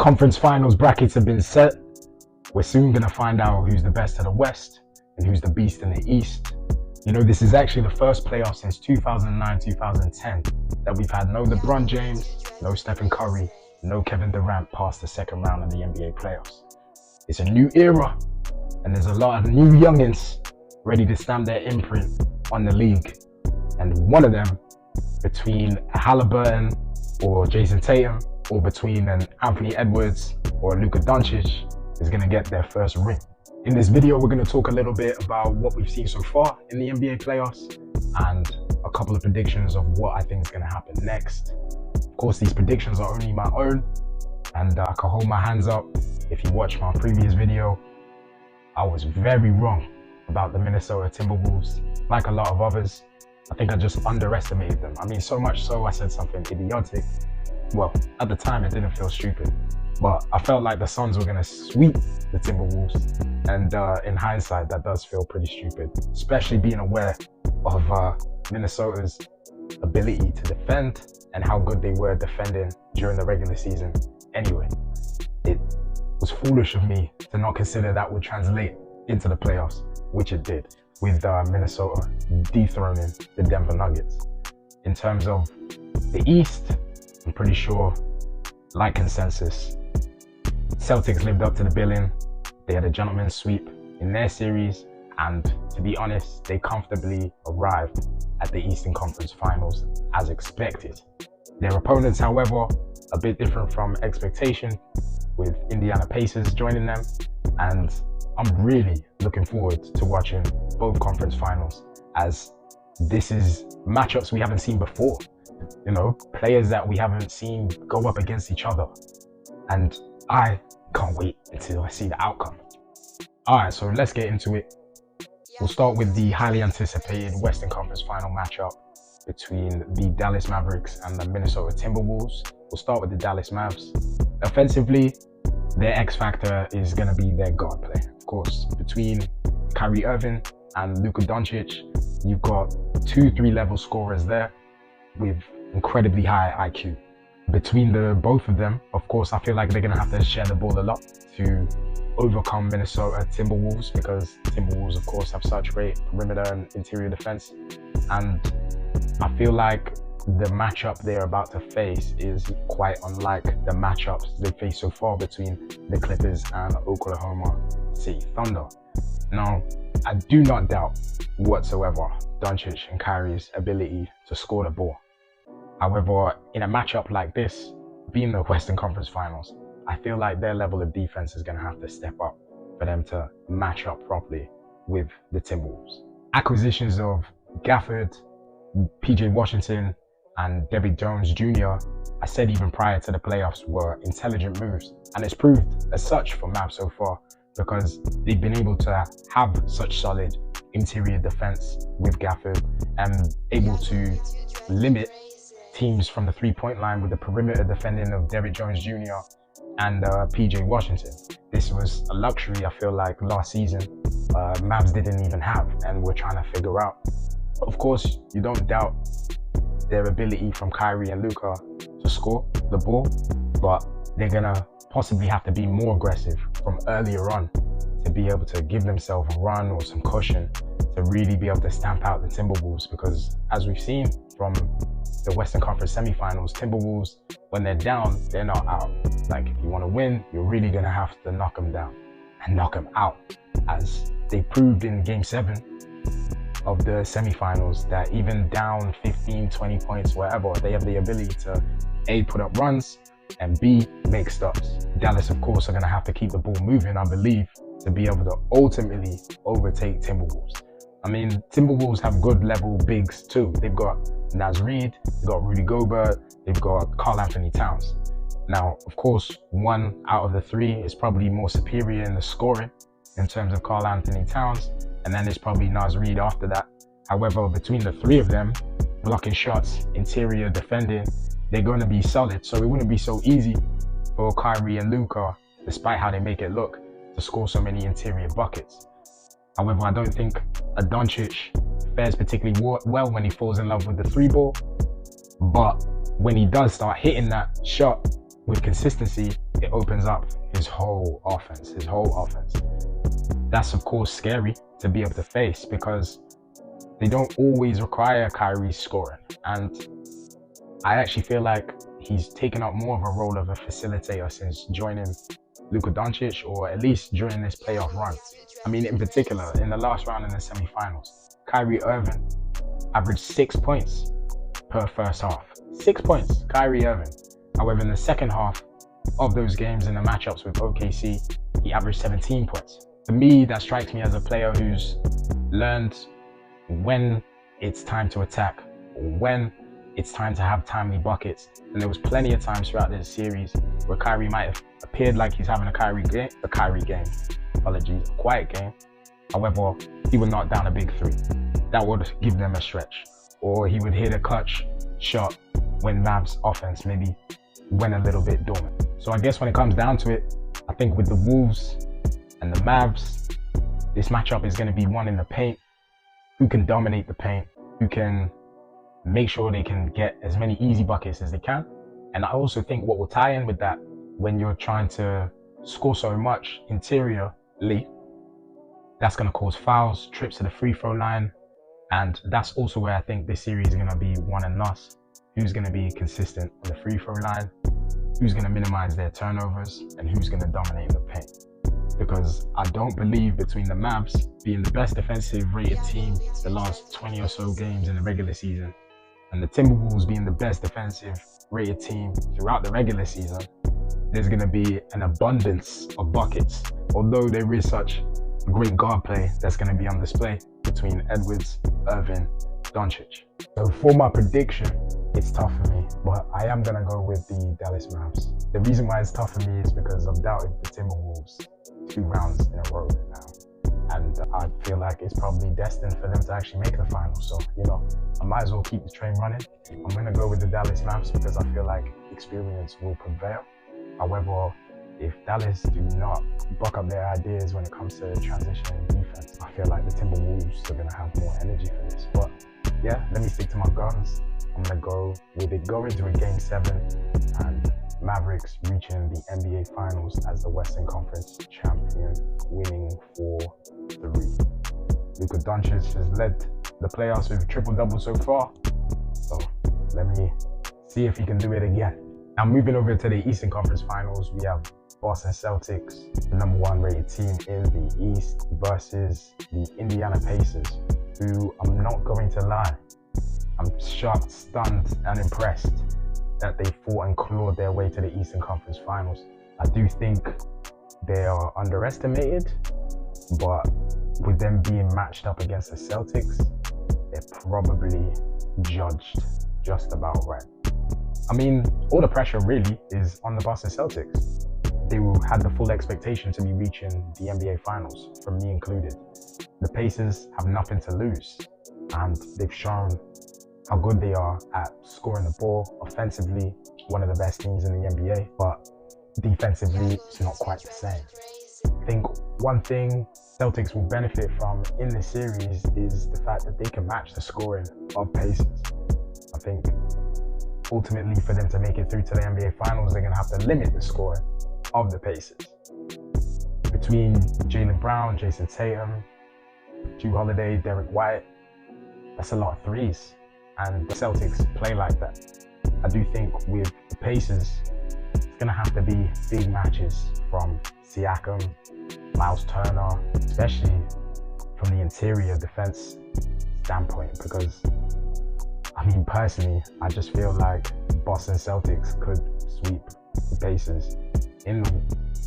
Conference finals brackets have been set. We're soon going to find out who's the best of the West and who's the beast in the East. You know, this is actually the first playoff since 2009-2010 that we've had no LeBron James, no Stephen Curry, no Kevin Durant past the second round of the NBA playoffs. It's a new era, and there's a lot of new youngins ready to stamp their imprint on the league. And one of them, between a Halliburton or Jason Tatum, or between an Anthony Edwards or Luka Doncic, is going to get their first ring. In this video, we're going to talk a little bit about what we've seen so far in the NBA playoffs and a couple of predictions of what I think is going to happen next. Of course, these predictions are only my own, and I can hold my hands up. If you watched my previous video, I was very wrong about the Minnesota Timberwolves. Like a lot of others, I think I just underestimated them. I mean, so much so I said something idiotic. Well, at the time it didn't feel stupid, but I felt like the Suns were going to sweep the Timberwolves. And in hindsight, that does feel pretty stupid, especially being aware of Minnesota's ability to defend and how good they were defending during the regular season. Anyway, it was foolish of me to not consider that would translate into the playoffs, which it did, with Minnesota dethroning the Denver Nuggets. In terms of the East, I'm pretty sure, like consensus, Celtics lived up to the billing. They had a gentleman's sweep in their series, and to be honest, they comfortably arrived at the Eastern Conference Finals as expected. Their opponents, however, a bit different from expectation, with Indiana Pacers joining them, and I'm really looking forward to watching both conference finals, as this is matchups we haven't seen before. You know, players that we haven't seen go up against each other, and I can't wait until I see the outcome. Alright, so let's get into it. We'll start with the highly anticipated Western Conference Final matchup between the Dallas Mavericks and the Minnesota Timberwolves. We'll start with the Dallas Mavs. Offensively, their X factor is going to be their guard play. Of course, between Kyrie Irving and Luka Doncic, you've got 2-3 level scorers there with incredibly high IQ. Between the both of them, of course, I feel like they're going to have to share the ball a lot to overcome Minnesota Timberwolves, because Timberwolves, of course, have such great perimeter and interior defense. And I feel like the matchup they're about to face is quite unlike the matchups they faced so far between the Clippers and Oklahoma City Thunder. Now, I do not doubt whatsoever Doncic and Kyrie's ability to score the ball. However, in a matchup like this, being the Western Conference Finals, I feel like their level of defense is going to have to step up for them to match up properly with the Timberwolves. Acquisitions of Gafford, PJ Washington, and Derrick Jones Jr., I said even prior to the playoffs, were intelligent moves, and it's proved as such for Mavs so far, because they've been able to have such solid interior defense with Gafford and able to limit teams from the three-point line with the perimeter defending of Derrick Jones Jr. and PJ Washington. This was a luxury I feel like last season Mavs didn't even have, and we're trying to figure out. Of course, you don't doubt their ability from Kyrie and Luka to score the ball, but they're gonna possibly have to be more aggressive from earlier on to be able to give themselves a run or some cushion to really be able to stamp out the Timberwolves, because as we've seen from the Western Conference semifinals, Timberwolves, when they're down, they're not out. Like, if you want to win, you're really going to have to knock them down and knock them out, as they proved in Game 7 of the semifinals that even down 15, 20 points, whatever, they have the ability to A, put up runs, and B, make stops. Dallas, of course, are going to have to keep the ball moving, I believe, to be able to ultimately overtake Timberwolves. I mean, Timberwolves have good level bigs too. They've got Naz Reid, they've got Rudy Gobert, they've got Karl Anthony Towns. Now, of course, one out of the three is probably more superior in the scoring in terms of Karl Anthony Towns, and then there's probably Naz Reid after that. However, between the three of them, blocking shots, interior defending, they're going to be solid. So it wouldn't be so easy for Kyrie and Luka, despite how they make it look, to score so many interior buckets. However, I don't think a Doncic fares particularly well when he falls in love with the three ball. But when he does start hitting that shot with consistency, it opens up his whole offense. That's of course scary to be able to face because they don't always require Kyrie's scoring. And I actually feel like he's taken up more of a role of a facilitator since joining Luka Doncic, or at least during this playoff run. I mean, in particular, in the last round in the semi-finals, Kyrie Irving averaged 6 points per first half. 6 points, Kyrie Irving. However, in the second half of those games in the matchups with OKC, he averaged 17 points. To me, that strikes me as a player who's learned when it's time to attack, when it's time to have timely buckets. And there was plenty of times throughout this series where Kyrie might have appeared like he's having a quiet game. However, he would knock down a big three. That would give them a stretch. Or he would hit a clutch shot when Mavs offense maybe went a little bit dormant. So I guess when it comes down to it, I think with the Wolves and the Mavs, this matchup is going to be one in the paint. Who can dominate the paint? Who can make sure they can get as many easy buckets as they can? And I also think what will tie in with that, when you're trying to score so much interiorly, that's going to cause fouls, trips to the free throw line. And that's also where I think this series is going to be won and lost. Who's going to be consistent on the free throw line? Who's going to minimize their turnovers? And who's going to dominate in the paint? Because I don't believe between the Mavs being the best defensive rated team the last 20 or so games in the regular season, and the Timberwolves being the best defensive rated team throughout the regular season, there's going to be an abundance of buckets. Although there is such great guard play that's going to be on display between Edwards, Irving, Doncic. So for my prediction, it's tough for me, but I am going to go with the Dallas Mavs. The reason why it's tough for me is because I've doubted the Timberwolves 2 rounds in a row now. And I feel like it's probably destined for them to actually make the finals. So, I might as well keep the train running. I'm going to go with the Dallas Mavs because I feel like experience will prevail. However, if Dallas do not buck up their ideas when it comes to transitioning defense, I feel like the Timberwolves are going to have more energy for this. But yeah, let me stick to my guns. I'm going to go with it going to a Game 7 and Mavericks reaching the NBA Finals as the Western Conference champion, winning 4-3. Luka Doncic has led the playoffs with a triple-double so far. So let me see if he can do it again. Now moving over to the Eastern Conference Finals, we have Boston Celtics, the number 1 rated team in the East, versus the Indiana Pacers, who, I'm not going to lie, I'm shocked, stunned, and impressed that they fought and clawed their way to the Eastern Conference Finals. I do think they are underestimated, but with them being matched up against the Celtics, they're probably judged just about right. I mean, all the pressure really is on the Boston Celtics. They had the full expectation to be reaching the NBA Finals, from me included. The Pacers have nothing to lose, and they've shown how good they are at scoring the ball. Offensively, one of the best teams in the NBA, but defensively, it's not quite the same. I think one thing Celtics will benefit from in this series is the fact that they can match the scoring of Pacers. I think ultimately for them to make it through to the NBA Finals, they're going to have to limit the scoring of the Pacers. Between Jaylen Brown, Jason Tatum, Jrue Holiday, Derek White, that's a lot of threes. And the Celtics play like that. I do think with the Pacers, it's going to have to be big matches from Siakam, Miles Turner, especially from the interior defense standpoint, because, I mean, personally, I just feel like Boston Celtics could sweep the Pacers in the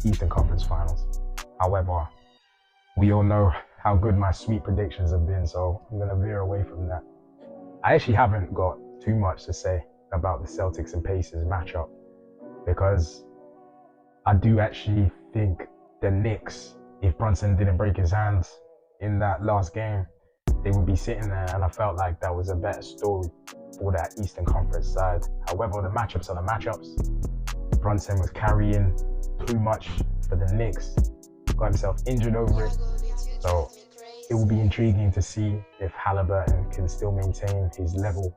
Eastern Conference Finals. However, we all know how good my sweep predictions have been, so I'm going to veer away from that. I actually haven't got too much to say about the Celtics and Pacers matchup, because I do actually think the Knicks, if Brunson didn't break his hands in that last game, they would be sitting there, and I felt like that was a better story for that Eastern Conference side. However, the matchups are the matchups. Brunson was carrying too much for the Knicks, got himself injured over it. So it will be intriguing to see if Halliburton can still maintain his level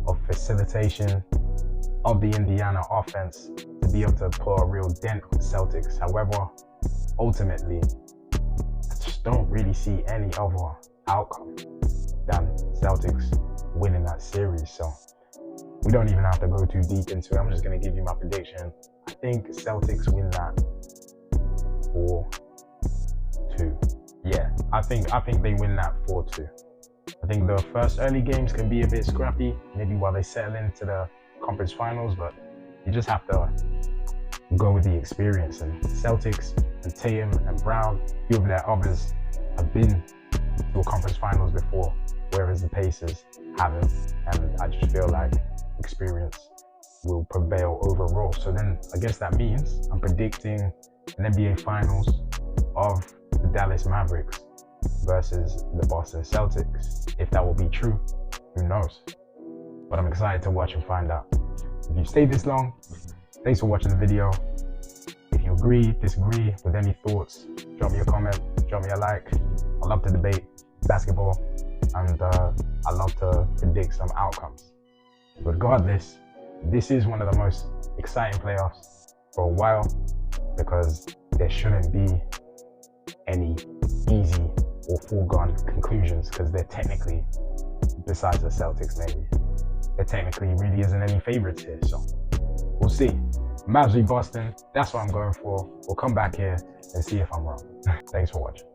of facilitation of the Indiana offense to be able to put a real dent on the Celtics. However, ultimately, I just don't really see any other outcome than Celtics winning that series. So we don't even have to go too deep into it. I'm just going to give you my prediction. I think Celtics win that 4-2. Yeah, I think they win that 4-2. I think the first early games can be a bit scrappy, maybe while they settle into the conference finals, but you just have to go with the experience. And Celtics and Tatum and Brown, a few of their others have been to a conference finals before, whereas the Pacers haven't. And I just feel like experience will prevail overall. So then I guess that means I'm predicting an NBA Finals of the Dallas Mavericks versus the Boston Celtics. If that will be true, who knows? But I'm excited to watch and find out. If you stayed this long, thanks for watching the video. If you agree, disagree with any thoughts, drop me a comment, drop me a like. I love to debate basketball, and I love to predict some outcomes. Regardless, this is one of the most exciting playoffs for a while, because there shouldn't be any easy or foregone conclusions, because they're technically, besides the Celtics maybe, there technically really isn't any favorites here. So we'll see. Mavs v Boston, that's what I'm going for. We'll come back here and see if I'm wrong. Thanks for watching.